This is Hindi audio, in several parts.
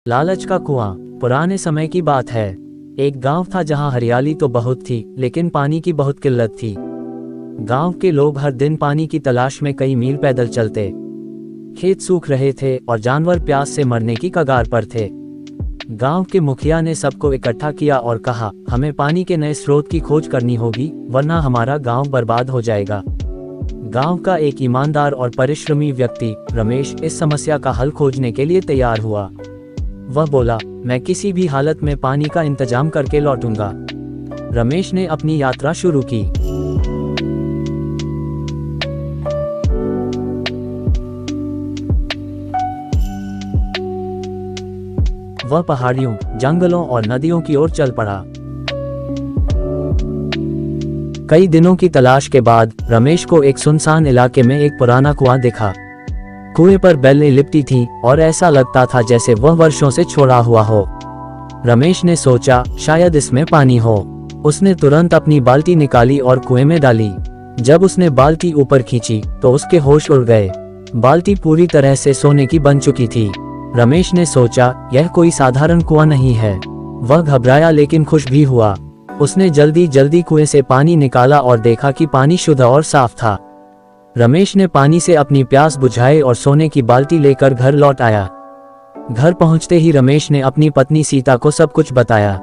लालच का कुआं। पुराने समय की बात है। एक गांव था जहां हरियाली तो बहुत थी, लेकिन पानी की बहुत किल्लत थी। गांव के लोग हर दिन पानी की तलाश में कई मील पैदल चलते। खेत सूख रहे थे और जानवर प्यास से मरने की कगार पर थे। गांव के मुखिया ने सबको इकट्ठा किया और कहा, हमें पानी के नए स्रोत की खोज करनी होगी, वरना हमारा गांव बर्बाद हो जाएगा। गांव का एक ईमानदार और परिश्रमी व्यक्ति रमेश इस समस्या का हल खोजने के लिए तैयार हुआ। वह बोला, मैं किसी भी हालत में पानी का इंतजाम करके लौटूंगा। रमेश ने अपनी यात्रा शुरू की। वह पहाड़ियों, जंगलों और नदियों की ओर चल पड़ा। कई दिनों की तलाश के बाद रमेश को एक सुनसान इलाके में एक पुराना कुआं दिखा। कुएं पर बेलें लिपटी थीं और ऐसा लगता था जैसे वह वर्षों से छोड़ा हुआ हो। रमेश ने सोचा, शायद इसमें पानी हो। उसने तुरंत अपनी बाल्टी निकाली और कुएं में डाली। जब उसने बाल्टी ऊपर खींची तो उसके होश उड़ गए। बाल्टी पूरी तरह से सोने की बन चुकी थी। रमेश ने सोचा, यह कोई साधारण कुआं नहीं है। वह घबराया लेकिन खुश भी हुआ। उसने जल्दी जल्दी कुएं से पानी निकाला और देखा कि पानी शुद्ध और साफ था। रमेश ने पानी से अपनी प्यास बुझाई और सोने की बाल्टी लेकर घर लौट आया। घर पहुंचते ही रमेश ने अपनी पत्नी सीता को सब कुछ बताया।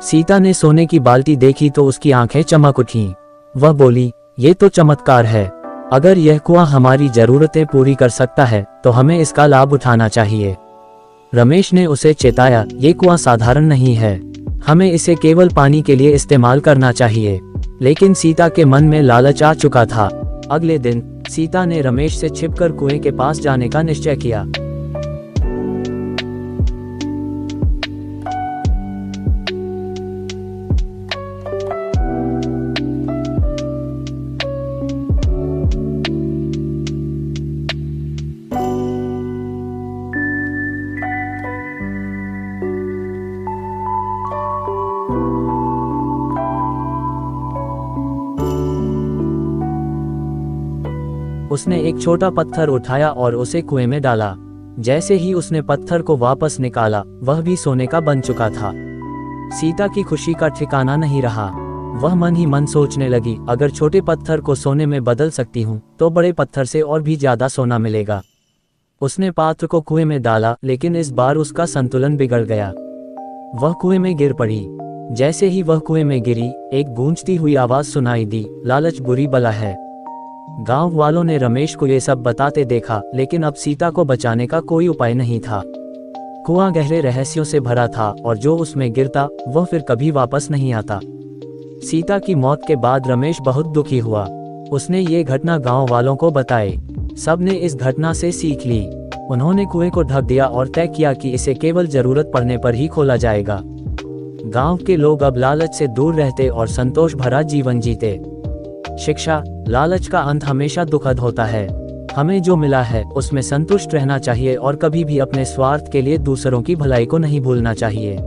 सीता ने सोने की बाल्टी देखी तो उसकी आंखें चमक उठीं। वह बोली, ये तो चमत्कार है। अगर यह कुआं हमारी जरूरतें पूरी कर सकता है तो हमें इसका लाभ उठाना चाहिए। रमेश ने उसे चेताया, ये कुआं साधारण नहीं है, हमें इसे केवल पानी के लिए इस्तेमाल करना चाहिए। लेकिन सीता के मन में लालच आ चुका था। अगले दिन सीता ने रमेश से छिपकर कुएं के पास जाने का निश्चय किया। उसने एक छोटा पत्थर उठाया और उसे कुएं में डाला। जैसे ही उसने पत्थर को वापस निकाला, वह भी सोने का बन चुका था। सीता की खुशी का ठिकाना नहीं रहा। वह मन ही मन सोचने लगी, अगर छोटे पत्थर को सोने में बदल सकती हूँ तो बड़े पत्थर से और भी ज्यादा सोना मिलेगा। उसने पात्र को कुएं में डाला, लेकिन इस बार उसका संतुलन बिगड़ गया। वह कुएं में गिर पड़ी। जैसे ही वह कुएं में गिरी, एक गूंजती हुई आवाज सुनाई दी, लालच बुरी बला है। गांव वालों ने रमेश को ये सब बताते देखा, लेकिन अब सीता को बचाने का कोई उपाय नहीं था। कुआं गहरे रहस्यों से भरा था और जो उसमें गिरता वह फिर कभी वापस नहीं आता। सीता की मौत के बाद रमेश बहुत दुखी हुआ। उसने ये घटना गांव वालों को बताई। सबने इस घटना से सीख ली। उन्होंने कुएं को ढक दिया और तय किया कि इसे केवल जरूरत पड़ने पर ही खोला जाएगा। गांव के लोग अब लालच से दूर रहते और संतोष भरा जीवन जीते। शिक्षा, लालच का अंत हमेशा दुखद होता है। हमें जो मिला है उसमें संतुष्ट रहना चाहिए और कभी भी अपने स्वार्थ के लिए दूसरों की भलाई को नहीं भूलना चाहिए।